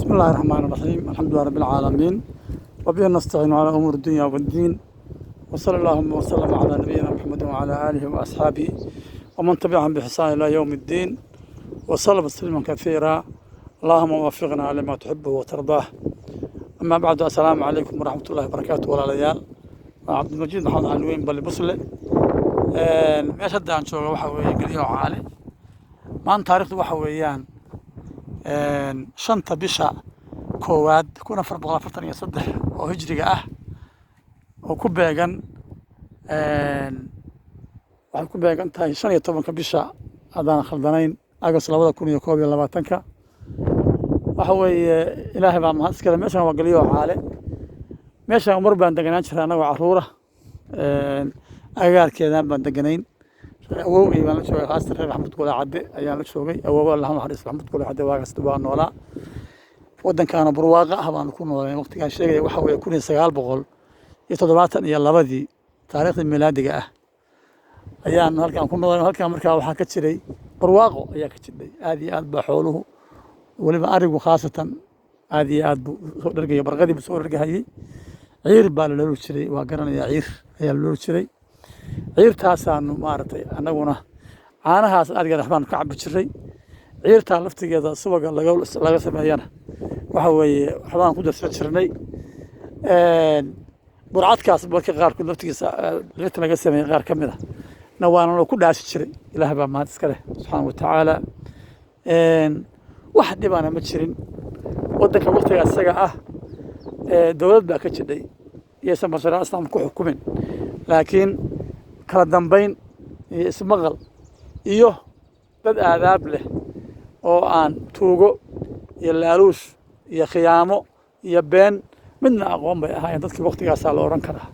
بسم الله الرحمن الرحيم الحمد لله رب العالمين وبه نستعين على أمور الدنيا والدين وصلى اللهم وسلم على نبينا محمد وعلى آله وأصحابه ومن تبعهم بإحسان إلى يوم الدين وصلى تسليما كثيرا اللهم وفقنا لما تحبه وترضاه أما بعد السلام عليكم ورحمة الله وبركاته ولا ليال عبد المجيد محمد علوين بل بصلي meesha hadda aan jooga waxa weeye geliyo caali maan taariikhdu waxa weeyaan shanta bisha koowaad 1443 oo hijriga ah oo ku beegan waxay ku beegan tahay 15 bisha hadaan khaldanayn August 2021 waxa weeye ilaahay baa mahad iskale meeshan waa geliyo caali meeshan mar baan deganaan jiray anaga caruura agaarkeedaan baan deganayn awowgay baan la joogay qaastan reer Maxamed Gole Cadde ayaan la joogay awowga Allah naxariis Maxamed Gole Cadde waa kasta baa noolaa wadankaana barwaaqa ah baan ku noolay waqtigaan sheegay waxa weeye 1972 taariikhda miilaadiga ah ayaan halkaan ku noolay halkaan markaa waxaa ka jiray barwaaqo ayaa ka jiray aad iyo aad baa xooluhu waliba arigu khaasatan aad iyo aad buu soo dhargay barqadii buu soo dhargayay ciir baa la jiray waa garanayaa ciir ayaa la jiray ciirtaasaanu maaragtay annaguna caanahaas ariga raxmaan ka cabbi jiray ciirtaa laftigeeda subaga laga sameeyana waxa weeye waxbaan ku darsan jirnay burcadkaas marka qaarkood laftigiisa ciirta laga sameeyay qaar ka mid ah na waana ku dhaashi jiray ilaahay baa mahad iska leh subxaanahu wa tacaala wax dhibana ma jirin wadanka waqtigaas isaga ah dowlad baa ka jidhay iyaysan basharaa islaamka ku xukumin laakiin kala dambayn iyo ismaqal iyo dad aadaab leh oo aan tuugo iyo laaluush iyo khiyaamo iyo been midna aqoon bay ahaayeen dadkii waqtigaasaa la odhan karaa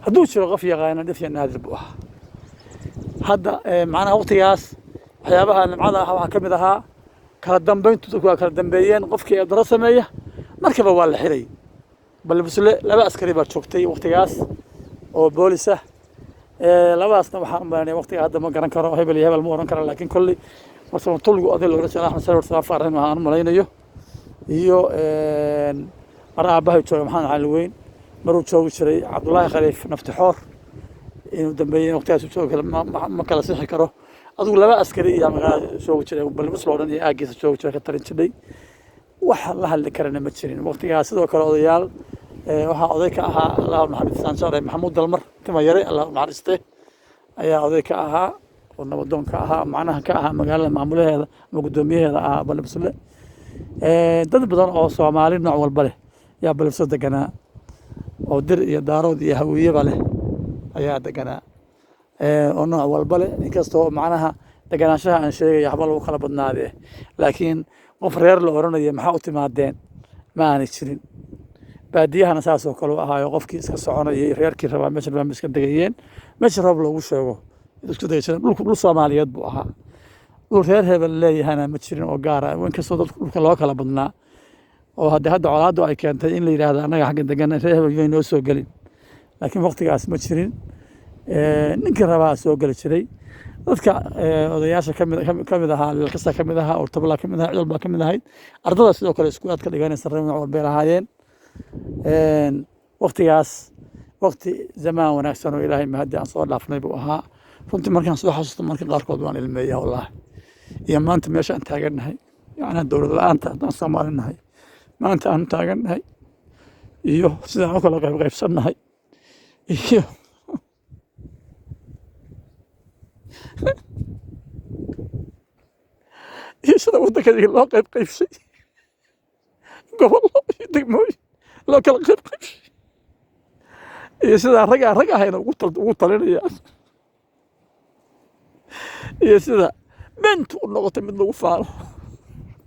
hadduu jiro qof yaqaana dhifya naadir buu ahaa hadda macnaha waqtigaas waxyaabaha nimcada ah waxaa ka mid ahaa kala dambayntu dadku waa kala dambeeyeen qofkii eedaro sameeya markaba waa la xiray bal busle laba askari baa joogtay waqtigaas oo boolis ah labadaasna waxaan u malaynayaa waqtiga hadda ma garan karo hebel iyo hebel ma oran karo laakiin kulli marka tulgu oday loo rajaynaa Axmed Salawar Saafar waxaan u malaynayo iyo mar aabahay jooga maxamed cali weyn maruu joogi jiray Cabdullaahi Khaliif Naftixoor inuu dambeeyay waqtigaas uu joogo ma kala sixi karo adigu laba askari iyo magaalada joogi jiray bal busle oo dhan iyo aagiisa joogi jiray ka tarin jiray waxa la hadli karana ma jirin waqtigaas sidoo kale odayaal waxa oday ka ahaa Allah naxariis saaray Maxamuud Dalmar timo yare Allah naxariiste ayaa oday ka ahaa oo nabadoon ka ahaa macnaha ka ahaa magaalada maamulaheeda ama gudoomiyaheeda ah balbasle dad badan oo Soomaali nooc walba leh yaa balbasle deganaa oo dir iyo daarood iyo hawiyaba leh ayaa deganaa oo nooc walba leh inkastoo macnaha deganaanshaha aan sheegay waxba lagu kala badnaadee laakiin qof reer la oranayo maxaa u timaadeen ma aanay jirin baadiyahana saas oo kale u ahaayo qofkii iska soconayay reerkii rabaa meesha baa iska degayeen meesha roob loogu sheego isku degayeen dhul Soomaaliyeed buu ahaa dhul reer hebel leeyahana ma jirin oo gaar ah inkastoo dadku dhulka loo kala badnaa oo hadda colaadu ay keentay in la yiraahdo anaga xagga degan reer hebel way noo soo galin laakiin waqtigaas ma jirin ninkii rabaa soo gali jiray dadka odayaasha kamid ahaa kasta kamid ahaa oo tabla kamid ahaa cilba kamid ahayd ardada sidoo kale isku aad ka dhiganaysan reer walba lahaayeen waqtigaas waqti zaman wanaagsan oo ilaahay mahadi aan soo dhaafnay buu ahaa runtii markaan soo xasuusto markii qaarkood waan ilmeeyaa wallahi iyo maanta meesha aan taaganahay yaani dowlad la'aanta aan Soomaalinahay maanta aan taaganahay iyo sidaan u kala qaybsanahay iyo sida waddankayga loo qaybshay gobollo iyo degmooyin loo kala qaybshay iyo sida rag ahayna ugu talinayaan iyo sida bentu u noqotay mid lagu faano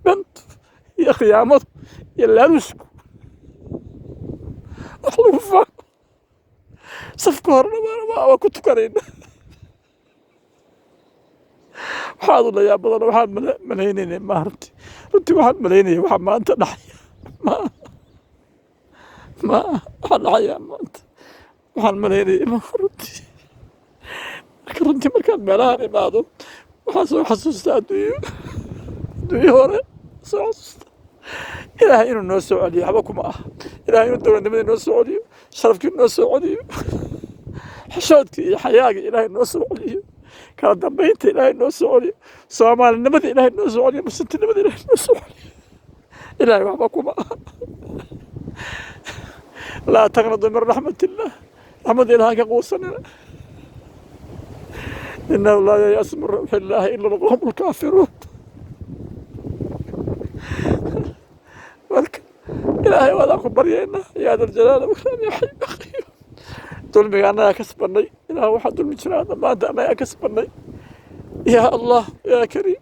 bentu iyo khiyaamadu iyo laaluusku wax lagu faano safka horena waa ku tukanayna waxaad u layaab badan waxaan malaynayay maartii runtii waxaan malaynayay waxa maanta dhacaya ma waxa dhacaya maanta waxaan malaynayay runtii markaan meelahan imaado waxaan soo xasuustaa adduunyo hore soo xasuusta إلهي إنه نوسع عليه حبكم إلهي إنه دولة نمدي نوسع عليه شرفك نوسع عليه حشودك حياك إلهي نوسع عليه كان دمبينت إلهي نوسع عليه سوامال النمدي إلهي نوسع عليه بس أنت النمدي إلهي نوسع عليه إلهي حبكم لا تغنضوا من رحمة الله رحمة إلهي كقوسنا إنه لا يأس من روح الله إلا القوم الكافرون إلهي وذاكم بريئنا يا ذا الجلال والإكرام يا حي يا قيوم ظلمي أنا كسبني إلهي واحد ظلمي جنانا ما دعنا يا كسبني يا الله يا كريم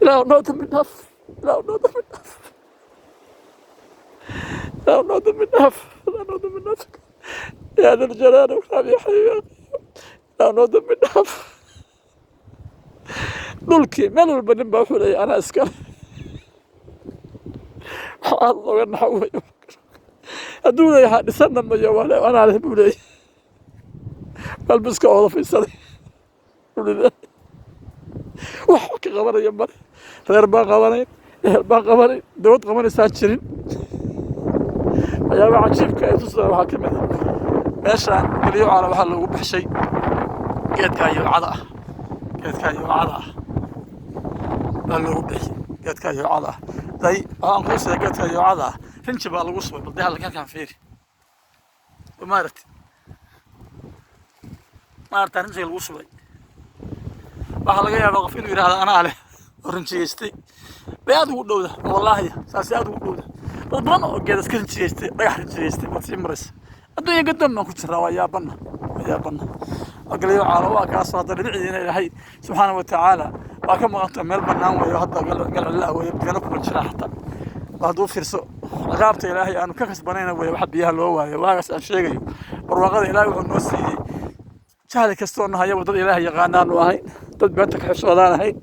إلهي نوض من نف إلهي نوض من نف إلهي نوض من نف إلهي نوض من نفك يا ذا الجلال والإكرام يا حي يا قيوم إلهي نوض من نف دولكي من البنين بحولي أنا أسكر الله ينحوه أدوني حد سنة ما يوالي وأنا عليه بولي بلبسك أوضا في سنة بولي وحوكي غمري يمبري غير با غمرين إهل با غمرين دوت غمري ساتشرين أيام عجيب كايتوس وحاكمة ماشا قليو على وحال لغو بحشي قيد كايو عضا قيد كايو عضا لغو بحشي قيد كايو عضا day aan ku soo gaadhay yoocada rinji baa lagu soo balday halkan kan fiiri maartay rinji lagu soo waxa laga yaabaa qof inuu yiraahdo ana ale rinjiyeystay bayad ugu dhowda wallahi saasi aad ugu dhowda dad badan oo geed iska rinjiyeystay dhagax rinjiyeystay ma simrays adduunka gadam ma ku jira waa yaabana أقليو على واقع صادر بيعينا إلهي سبحانه وتعالى وكم غطى مال بنام ويهدى قال الله ويبقى لكم الجراحة بعدو فرسو غابت إلهي أنا كخس بنينا ويحب بيها الواواي واقس أن شيء وروقد إلهي ونوسي شهادة كستونا هاي وضد إلهي يغانان وهاي ضد بنتك حشودان هاي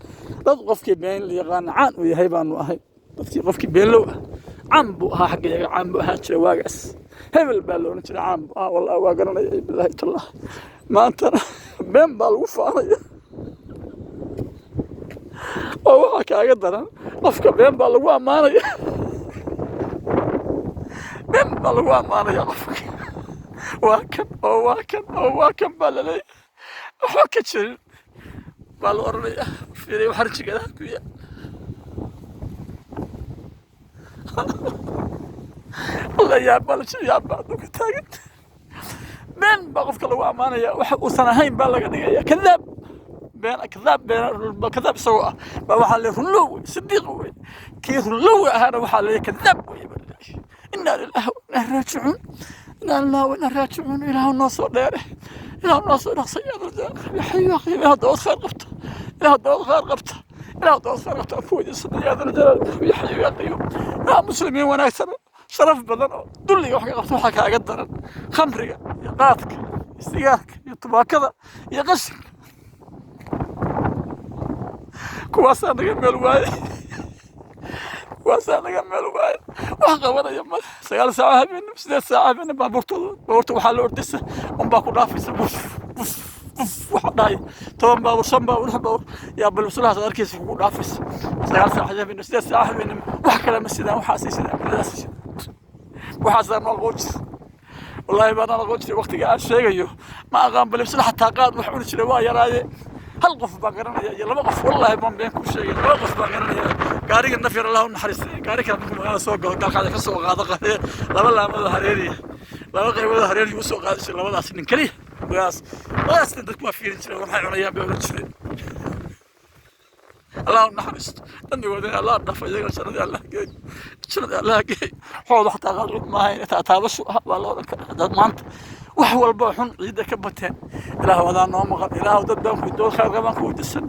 ضد قفك بين اللي يغان عان ويهيبان وهاي ضد قفك بين لو عمبو ها حقيقة عمبو ها شيء واقس هبل بالو نشري عمبو والله واقرنا بالله الله ما أنت بين بالوفاء أو حكى قدرا أفكر بين بالوفاء ما أنا بين بالوفاء ما أنا أفكر واكن باللي حكى شيء بالورني في وحرج كذا كويا الله يا بالش يا بعدك تاجد بين بقف كلوا أمانة وسنهين بالك دقيقة كذاب بين كذاب سواء بوحال رلو صديق كيف رلو هذا وحال كذاب إنا لله وإنا راجعون إنا لله وإنا راجعون إلى النصر داره إلى النصر صياد الرجال يا حي يا قيوم إلى دوس خير قبته إلى دوس خير قبته إلى دوس خير قبته فوج الصياد الرجال يا حي يا قيوم يا مسلمين وأنا شرف بدن دولي وحكي قبته حكا قدرا خمرك قاتك استياك يطبع كذا يغشك كواسا نجمل واي كواسا نجمل واي وحقا يمل سيال ساعة من 6 ساعات من بابورتو وحال أردسة باكو رافيس بوف وحداي توم باور شم باور يا بالوصلها تركيز في رافيس سيال ساعة من 6 ساعات من وحكا مسيدا وحاسيس وحاسا الغوج والله ما أنا قلت وقت قاعد شيء ما أقام بلبس حتى قاد وحول شيء وايا راي هل قف بقرنا يا ما قف والله ما بينكم شيء ما قف بقرنا قاري النفير الله ونحرس قاري كان أنا سوق قال هذا في السوق هذا لا ما هريري لا غير هريري وسوق هذا الشيء لا ما سنين كليه بس ندك ما في شيء وما حيوان يا بيقول شيء الله نحرس أني ودي الله نفع يقول شنو الله جاي شنو الله جاي حوض حتى غلط ما هي تتابس والله هذا ما أنت وحول البحر يدا كبتين إله هذا نوم إله ضدهم في الدول خير كمان كويت السن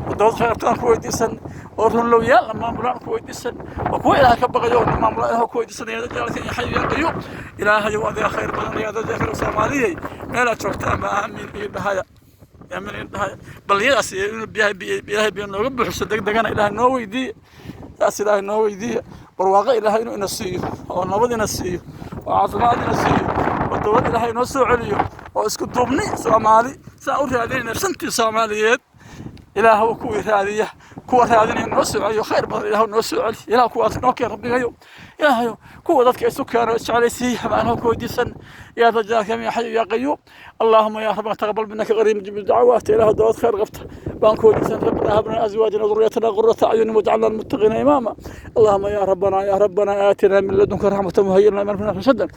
والدول خير كمان كويت السن ورهم لو يلا ما ملان كويت السن وكويت إله كبر يوم ما ملان كويت السن يا رجال يا حي يا قيوم إله يوم خير بدن يا رجال خير سامالي ما لا شفت ما أمين بهاي يمين بهاي بل ياس بيها بينو بحس دغدغنا إله نو ويدي تاس إله نو ويدي برواقة إله إنه نسيه ونبض نسيه وعظمات نسيه ودولة إله إنه سوعليه واسكت دوبني سومالي سأقول هذين سنتي سوماليات إله وكوي هذه كوا هذين نوسع أيو خير بدل إله نوسع علي إله كوا تنوكي ربي أيو إله كوا ذاتك السكر على سيح معنا كوديسا يا رجال كم يا حي يا قيوم اللهم يا رب تقبل منك غريب مجيب الدعوات إله دوات خير غفته بانكوديسا ربنا هب لنا أزواجنا وذريتنا قرة أعين واجعلنا المتقين إماما اللهم يا ربنا آتنا من لدنك رحمة وهيئ لنا من أمرنا رشدا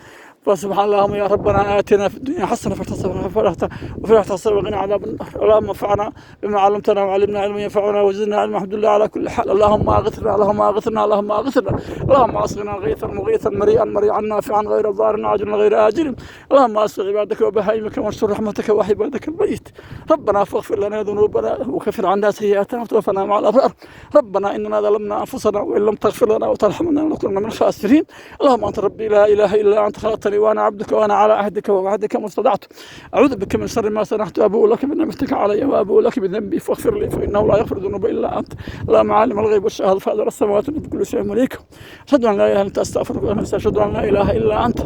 فسبحان اللهم يا ربنا آتنا في الدنيا حسنة وفي الآخرة وقنا عذاب النار اللهم انفعنا بما علمتنا وعلمنا علما ينفعنا وزدنا علما الحمد لله على كل حال اللهم أغثنا اللهم أسقنا غيثا مغيثا مريئا نافعا غير ضار عاجلا غير آجل اللهم أسق عبادك وبهائمك وانشر رحمتك وعبادك البيت ربنا فاغفر لنا ذنوبنا وكفر عنا سيئاتنا وتوفنا مع الأبرار ربنا إننا ظلمنا أنفسنا وإن لم تغفر لنا وترحمنا لنكن من الخاسرين اللهم أنت ربي لا إله إلا أنت خلقتني وأنا عبدك وأنا على عهدك ووعدك ما استطعت أعوذ بك من شر ما صنعت أبوء لك بنعمتك علي وأبوء لك بذنبي فاغفر لي فإنه لا يغفر الذنوب إلا أنت اللهم عالم الغيب والشهادة فاطر السماوات بكل شيء مليك أشهد أن لا إله إلا أنت أستغفرك وأشهد أن لا إله إلا أنت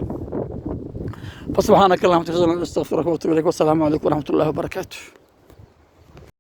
فسبحانك اللهم وبحمدك أستغفرك وأتوب إليك والسلام عليكم ورحمة الله وبركاته.